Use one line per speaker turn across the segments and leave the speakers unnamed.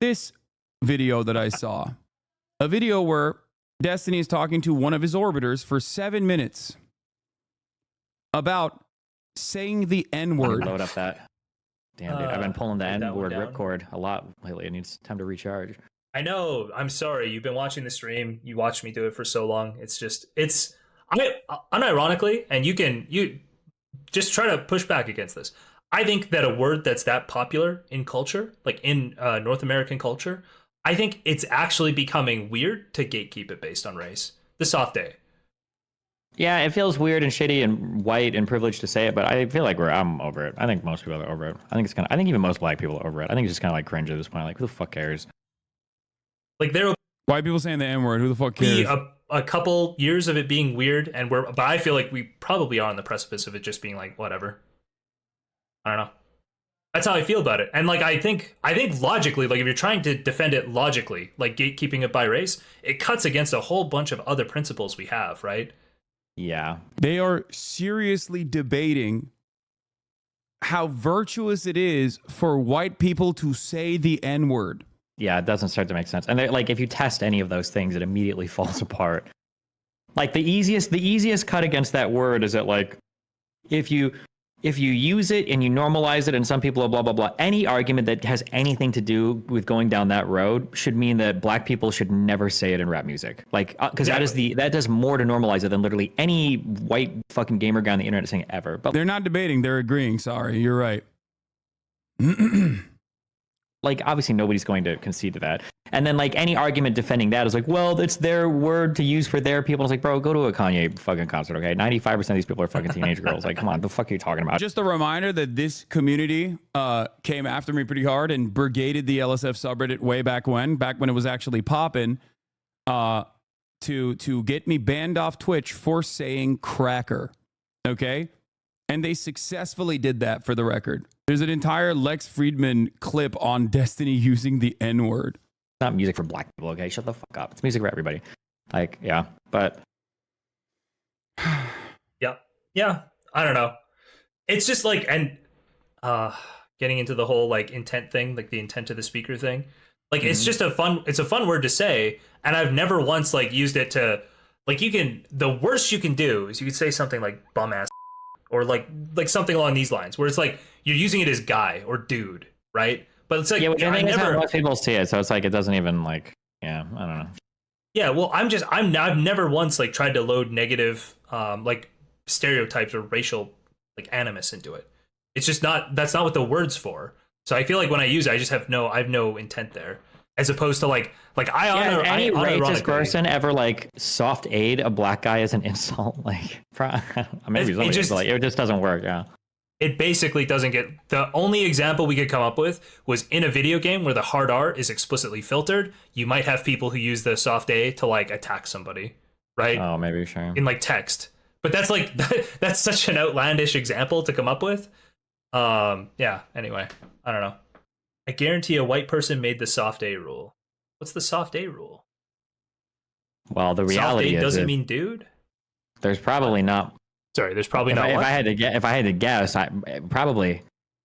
this video that I saw. A video where Destiny is talking to one of his orbiters for 7 minutes about saying the N-word.
Load up that. Damn, dude. I've been pulling the N-word ripcord a lot lately. It needs time to recharge.
I know. I'm sorry. You've been watching the stream. You watched me do it for so long. It's unironically, and you just try to push back against this. I think that a word that's that popular in culture, like in North American culture, I think it's actually becoming weird to gatekeep it based on race. The soft A.
Yeah, it feels weird and shitty and white and privileged to say it, but I feel like I'm over it. I think most people are over it. I think even most black people are over it. I think it's just kind of like cringe at this point. Like, who the fuck cares?
Like, there will
white people saying the N-word. Who the fuck cares?
be a couple years of it being weird, but I feel like we probably are on the precipice of it just being like, whatever. I don't know. That's how I feel about it. And like, I think logically, like if you're trying to defend it logically, like gatekeeping it by race, it cuts against a whole bunch of other principles we have, right?
Yeah.
They are seriously debating how virtuous it is for white people to say the N-word.
Yeah, it doesn't start to make sense. And like, if you test any of those things, it immediately falls apart. Like the easiest cut against that word is that like, if you use it and you normalize it and some people are blah, blah, blah, any argument that has anything to do with going down that road should mean that black people should never say it in rap music. Like, because that does more to normalize it than literally any white fucking gamer guy on the internet saying it ever. But
they're not debating, they're agreeing. Sorry, you're right.
like, obviously nobody's going to concede to that. And then like any argument defending that is like, well, it's their word to use for their people. It's like, bro, go to a Kanye fucking concert, okay? 95% of these people are fucking teenage girls. Like, come on, the fuck are you talking about?
Just a reminder that this community came after me pretty hard and brigaded the LSF subreddit way back when it was actually popping, to get me banned off Twitch for saying cracker, okay? And they successfully did that, for the record. There's an entire Lex Friedman clip on Destiny using the N-word.
It's not music for black people, okay? Shut the fuck up. It's music for everybody. Like, yeah, but...
Yeah, I don't know. It's just like, and getting into the whole like intent thing, like the intent of the speaker thing. Like, it's just a fun word to say, and I've never once like used it to, like, the worst you can do is you could say something like bum ass or like something along these lines, where it's like you're using it as guy or dude, right? But it's like,
yeah, I think how most people see it, so it's like it doesn't even like, yeah, I don't know.
Yeah, well, I've never once like tried to load negative like stereotypes or racial like animus into it. It's just that's not what the word's for. So I feel like when I use it, I have no intent there, as opposed to like
any racist person ever like soft aid a black guy as an insult, like maybe it just doesn't work. Yeah,
it basically doesn't get. The only example we could come up with was in a video game where the hard R is explicitly filtered. You might have people who use the soft A to like attack somebody, right?
Oh, maybe, sure.
In like text, but that's like that's such an outlandish example to come up with. Yeah. Anyway, I don't know. I guarantee a white person made the soft A rule. What's the soft A rule?
Well, the reality
soft A
is
doesn't mean dude.
There's probably not.
Sorry, there's probably not.
If I had to guess, I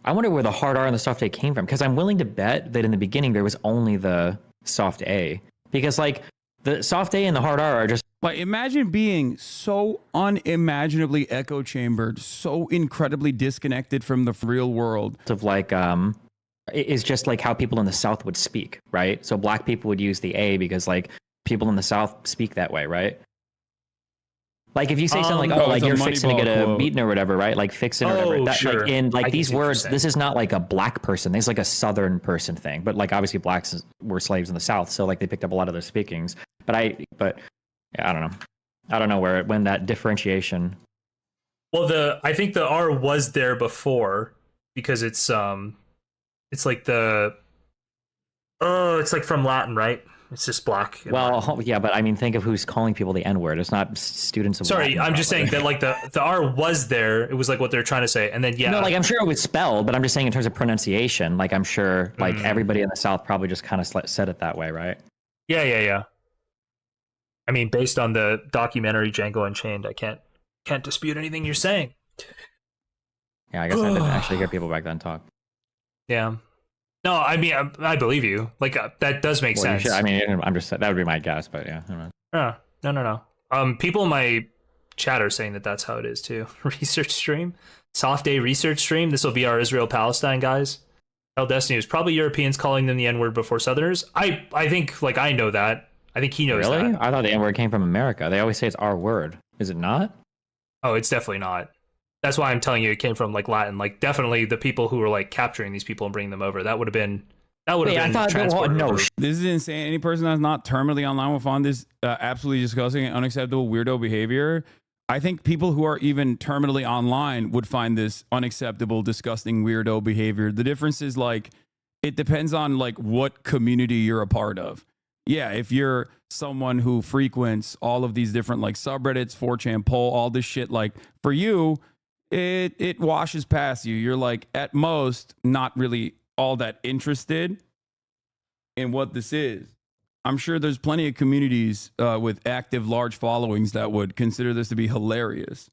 wonder where the hard R and the soft A came from, because I'm willing to bet that in the beginning there was only the soft A, because like the soft A and the hard R are just
like, imagine being so unimaginably echo chambered, so incredibly disconnected from the real world.
Of like is just like how people in the South would speak, right? So black people would use the A because like people in the South speak that way, right? Like if you say something like, oh, like you're fixing to get a beaten or whatever, right? Like fix it or whatever. That,
sure.
Like in like these words, this is not like a black person. This is like a Southern person thing. But like obviously blacks were slaves in the South, so like they picked up a lot of their speakings. But yeah, I don't know. I don't know when that differentiation.
Well, I think the R was there before because it's like it's like from Latin, right? It's just black.
Well, yeah, but I mean, think of who's calling people the N-word. It's not students of
Sorry,
Latin,
I'm just saying that like the R was there. It was like what they're trying to say. And then, yeah.
No, like I'm sure it was spelled, but I'm just saying in terms of pronunciation, like I'm sure like everybody in the South probably just kind of said it that way, right?
Yeah. I mean, based on the documentary Django Unchained, I can't dispute anything you're saying.
Yeah, I guess I didn't actually hear people back then talk.
Yeah. No, I mean, I believe you. Like, that does make sense.
I mean, I'm just, that would be my guess, but yeah. I don't know.
No. People in my chat are saying that that's how it is too. Research stream, soft day research stream. This will be our Israel Palestine guys. El Destiny was probably Europeans calling them the N-word before Southerners. I think, like, I know that. I think he knows
Really?
that.
I thought the N-word came from America. They always say it's our word. Is it not?
Oh, it's definitely not. That's why I'm telling you it came from, like, Latin. Like, definitely the people who were, like, capturing these people and bringing them over. That would have been transported
no.
over.
This is insane. Any person that's not terminally online will find this absolutely disgusting and unacceptable weirdo behavior. I think people who are even terminally online would find this unacceptable, disgusting, weirdo behavior. The difference is, like, it depends on, like, what community you're a part of. Yeah, if you're someone who frequents all of these different, like, subreddits, 4chan poll, all this shit, like, for you, it washes past you. You're, like, at most not really all that interested in what this is. I'm sure there's plenty of communities with active large followings that would consider this to be hilarious.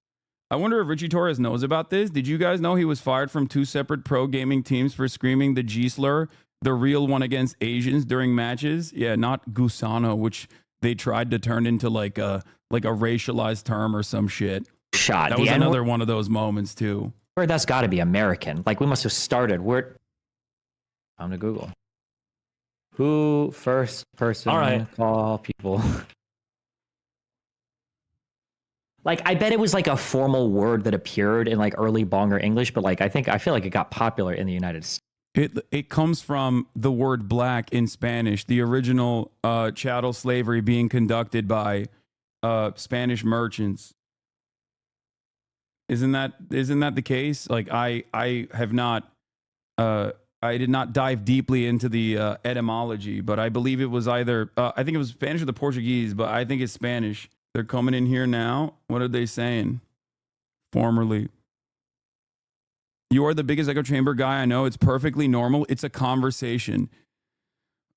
I wonder if Richie Torres knows about this. Did you guys know he was fired from 2 separate pro gaming teams for screaming the G slur, the real one against Asians during matches? Yeah, not Gusano, which they tried to turn into like a racialized term or some shit.
Shot.
That was another one of those moments too.
Where that's got to be American. Like, we must have started. I'm to Google. Who first person
All right.
call people? Like, I bet it was like a formal word that appeared in like early Bonger English, but like I feel like it got popular in the United States.
It comes from the word black in Spanish, the original chattel slavery being conducted by Spanish merchants. Isn't that the case? Like, I have not I did not dive deeply into the etymology, but I believe it was either I think it was Spanish or the Portuguese, but I think it's Spanish. They're coming in here now. What are they saying? Formerly. You are the biggest echo chamber guy I know. It's perfectly normal. It's a conversation.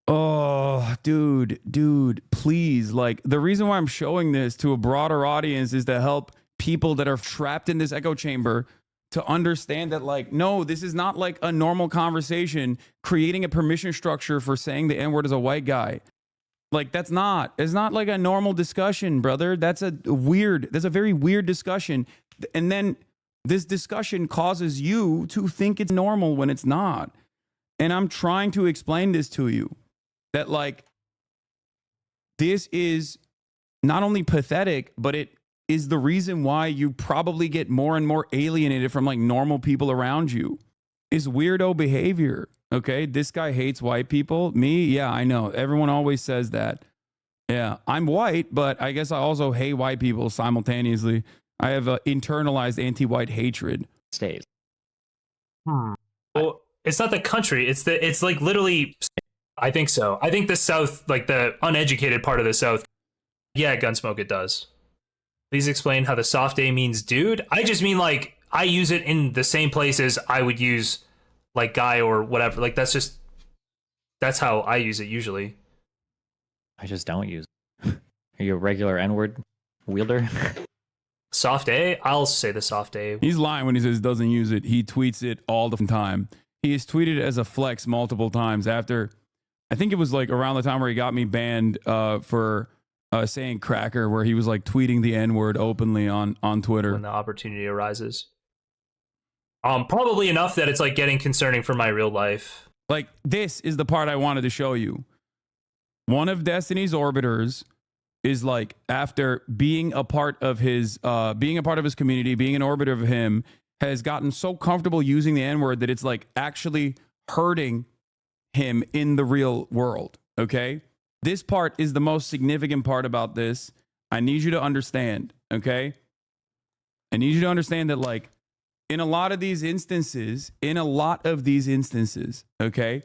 Oh, dude, please. Like, the reason why I'm showing this to a broader audience is to help people that are trapped in this echo chamber to understand that, like, no, this is not like a normal conversation creating a permission structure for saying the N-word as a white guy. Like, it's not like a normal discussion, brother. That's a very weird discussion. And then this discussion causes you to think it's normal when it's not. And I'm trying to explain this to you, that, like, this is not only pathetic, but it is the reason why you probably get more and more alienated from, like, normal people around you. Is weirdo behavior. Okay, this guy hates white people. Me, yeah, I know. Everyone always says that. Yeah, I'm white, but I guess I also hate white people simultaneously. I have internalized anti-white hatred.
States.
Well, it's not the country. It's like literally. I think so. I think the South, like the uneducated part of the South. Yeah, Gunsmoke, it does. Please explain how the soft A means dude. I just mean, like, I use it in the same places I would use, like, guy or whatever. Like, that's how I use it usually.
I just don't use it. Are you a regular N-word wielder?
Soft A? I'll say the soft A.
He's lying when he says doesn't use it. He tweets it all the time. He has tweeted it as a flex multiple times after, I think it was like around the time where he got me banned for saying cracker, where he was like tweeting the N-word openly on Twitter.
When the opportunity arises. Probably enough that it's like getting concerning for my real life.
Like, this is the part I wanted to show you. One of Destiny's orbiters is, like, after being a part of his community, being an orbiter of him, has gotten so comfortable using the N-word that it's, like, actually hurting him in the real world. Okay? This part is the most significant part about this. I need you to understand, okay? I need you to understand that, like, in a lot of these instances, okay,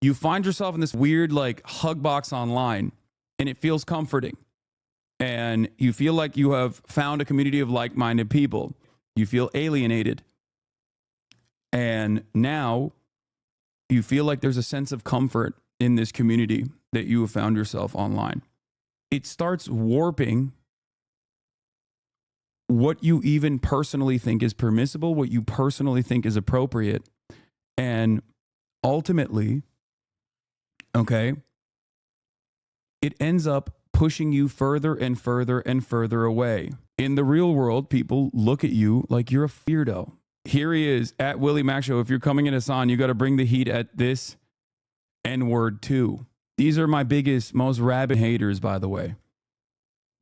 you find yourself in this weird, like, hug box online, and it feels comforting. And you feel like you have found a community of like-minded people. You feel alienated. And now you feel like there's a sense of comfort in this community that you have found yourself online. It starts warping what you even personally think is permissible, what you personally think is appropriate. And ultimately, okay, it ends up pushing you further and further and further away. In the real world, people look at you like you're a weirdo. Here he is at Willie Mac Show. If you're coming in Hasan, you got to bring the heat at this N-word too. These are my biggest, most rabid haters, by the way.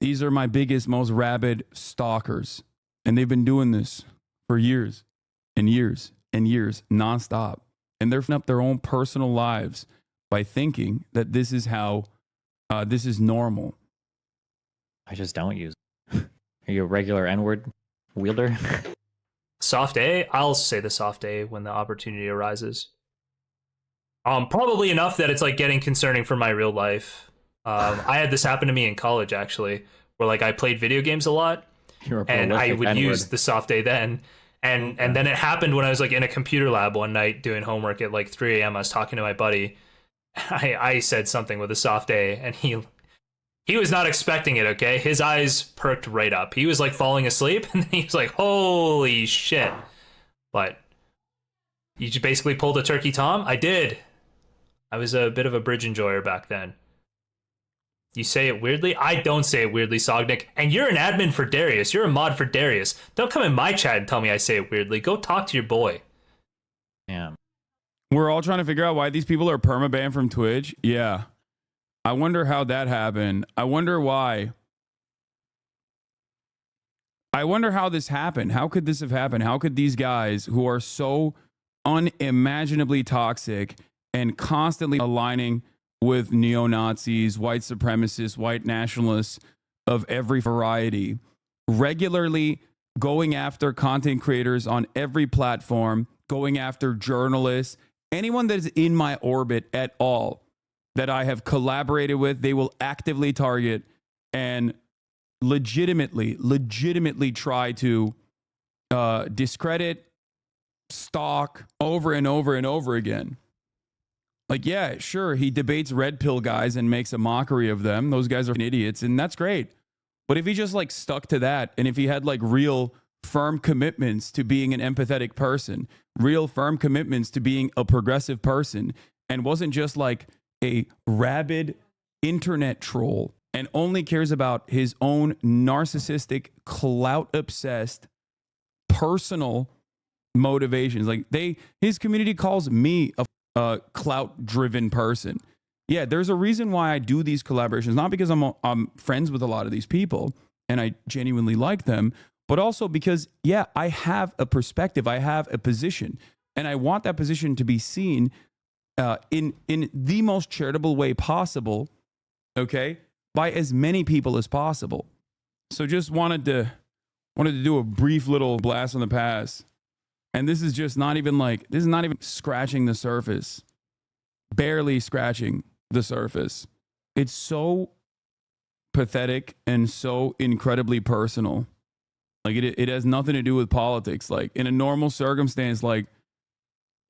These are my biggest, most rabid stalkers. And they've been doing this for years and years and years, nonstop. And they're filling up their own personal lives by thinking that this is how, this is normal.
I just don't use it. Are you a regular N-word wielder?
Soft A? I'll say the soft A when the opportunity arises. Probably enough that it's like getting concerning for my real life. I had this happen to me in college, actually, where like I played video games a lot, and I would use the soft A then. And then it happened when I was like in a computer lab one night doing homework at like 3 a.m. I was talking to my buddy. I said something with a soft A, and he was not expecting it, okay? His eyes perked right up. He was like falling asleep, and he was like, holy shit. But you just basically pulled a turkey Tom? I did. I was a bit of a bridge enjoyer back then. You say it weirdly? I don't say it weirdly, Sognick. And you're an admin for Darius. You're a mod for Darius. Don't come in my chat and tell me I say it weirdly. Go talk to your boy.
Yeah.
We're all trying to figure out why these people are permabanned from Twitch. Yeah. I wonder how that happened. I wonder why. I wonder how this happened. How could this have happened? How could these guys who are so unimaginably toxic and constantly aligning with neo-Nazis, white supremacists, white nationalists of every variety, regularly going after content creators on every platform, going after journalists, anyone that is in my orbit at all that I have collaborated with, they will actively target and legitimately try to discredit, stalk over and over and over again. Like, yeah, sure, he debates red pill guys and makes a mockery of them. Those guys are idiots, and that's great. But if he just like stuck to that, and if he had like real firm commitments to being an empathetic person, real firm commitments to being a progressive person, and wasn't just like a rabid internet troll and only cares about his own narcissistic, clout-obsessed, personal motivations. Like his community calls me a clout-driven person. Yeah, there's a reason why I do these collaborations, not because I'm friends with a lot of these people and I genuinely like them, but also because, yeah, I have a perspective, I have a position, and I want that position to be seen in the most charitable way possible, okay, by as many people as possible. So just wanted to do a brief little blast on the past. And this is just not even scratching the surface, barely scratching the surface. It's so pathetic and so incredibly personal. Like it has nothing to do with politics. Like in a normal circumstance, like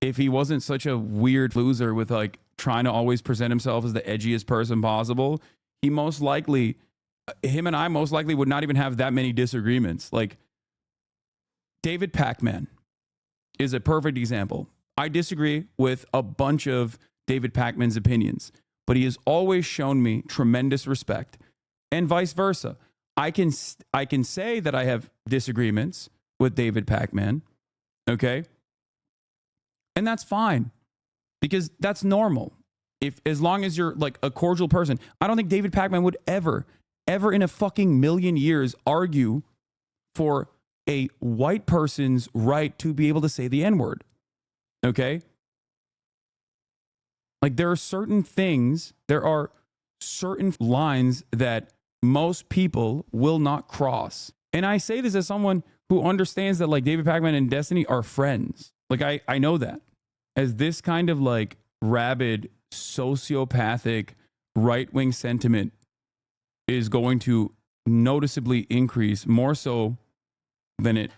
if he wasn't such a weird loser with like trying to always present himself as the edgiest person possible, him and I most likely would not even have that many disagreements. Like David Pacman is a perfect example. I disagree with a bunch of David Pacman's opinions, but he has always shown me tremendous respect, and vice versa. I can say that I have disagreements with David Pacman, okay? And that's fine, because that's normal. As long as you're like a cordial person. I don't think David Pacman would ever in a fucking million years argue for a white person's right to be able to say the N-word. Okay? Like there are certain lines that most people will not cross. And I say this as someone who understands that like David Pacman and Destiny are friends. Like I know that. As this kind of like rabid, sociopathic, right-wing sentiment is going to noticeably increase more so than it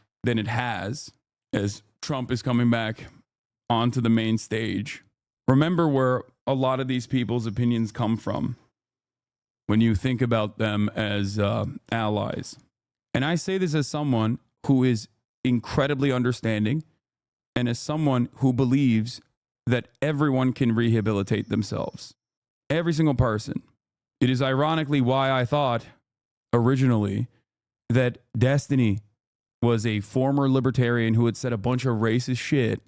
has as Trump is coming back onto the main stage. Remember where a lot of these people's opinions come from when you think about them as allies. And I say this as someone who is incredibly understanding and as someone who believes that everyone can rehabilitate themselves. Every single person. It is ironically why I thought originally that Destiny was a former libertarian who had said a bunch of racist shit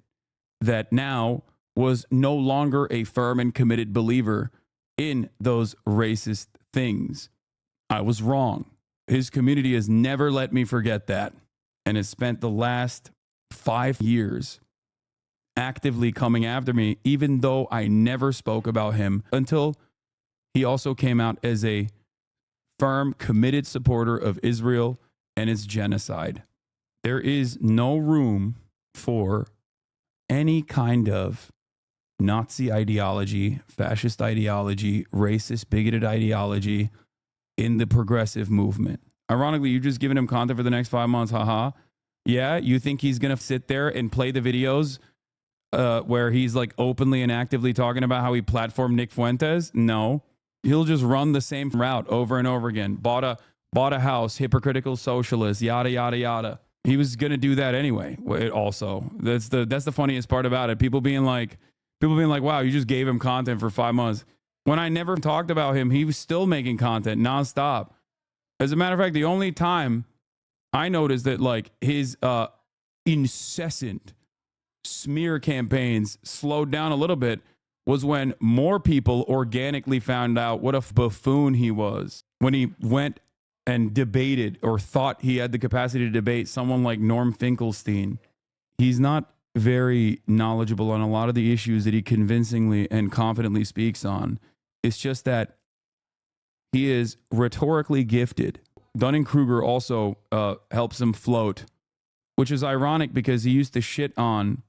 that now was no longer a firm and committed believer in those racist things. I was wrong. His community has never let me forget that and has spent the last 5 years actively coming after me, even though I never spoke about him until he also came out as a firm, committed supporter of Israel and its genocide. There is no room for any kind of Nazi ideology, fascist ideology, racist, bigoted ideology in the progressive movement. Ironically, you've just given him content for the next 5 months. Haha. Yeah, you think he's going to sit there and play the videos where he's like openly and actively talking about how he platformed Nick Fuentes? No. He'll just run the same route over and over again. Bought a house, hypocritical socialist, yada, yada, yada. He was going to do that anyway. Also, that's the funniest part about it. People being like, wow, you just gave him content for 5 months. When I never talked about him, he was still making content nonstop. As a matter of fact, the only time I noticed that like his incessant smear campaigns slowed down a little bit was when more people organically found out what a buffoon he was. When he went and debated or thought he had the capacity to debate someone like Norm Finkelstein. He's not very knowledgeable on a lot of the issues that he convincingly and confidently speaks on. It's just that he is rhetorically gifted. Dunning-Kruger also helps him float, which is ironic because he used to shit on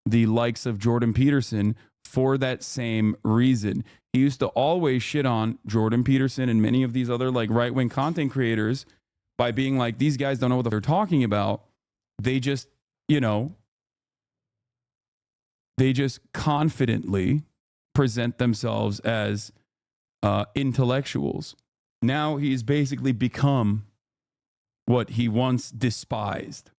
the likes of Jordan Peterson for that same reason. He used to always shit on Jordan Peterson and many of these other like right-wing content creators by being like, these guys don't know what they're talking about. They just, they just confidently present themselves as intellectuals. Now he's basically become what he once despised.